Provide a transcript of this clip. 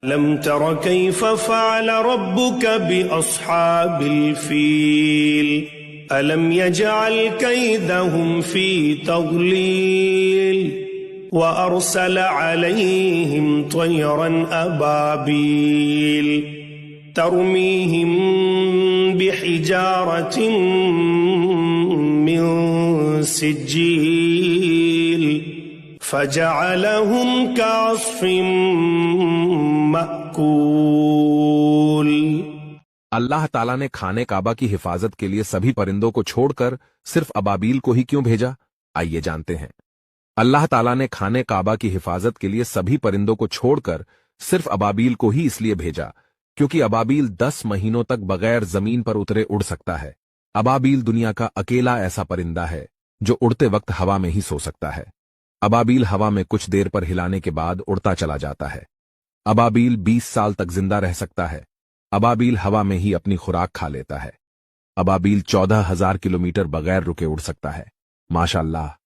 لم تر كيف فعل ربك بأصحاب الفيل ألم يجعل كيدهم في تضليل وأرسل عليهم طيرا أبابيل ترميهم بحجارة من سجيل فجعلهم كعصف مأکول۔ اللہ تعالیٰ نے خانہ کعبہ کی حفاظت کے لیے سبھی پرندوں کو چھوڑ کر صرف ابابیل کو ہی کیوں بھیجا؟ آئیے جانتے ہیں۔ اللہ تعالیٰ نے خانہ کعبہ کی حفاظت کے لیے سبھی پرندوں کو چھوڑ کر صرف ابابیل کو ہی اس لیے بھیجا کیونکہ ابابیل 10 مہینوں تک بغیر زمین پر اترے اڑ سکتا ہے۔ ابابیل دنیا کا اکیلا ایسا پرندہ ہے جو اڑتے وقت ہوا میں ہی سو سکتا ہے۔ ابابیل ہوا میں کچھ دیر پر ہلانے کے بعد اڑتا چلا جاتا ہے۔ ابابیل 20 سال تک زندہ رہ سکتا ہے۔ ابابیل ہوا میں ہی اپنی خوراک کھا لیتا ہے۔ ابابیل 14,000 کلومیٹر بغیر رکے اڑ سکتا ہے۔ ماشاءاللہ۔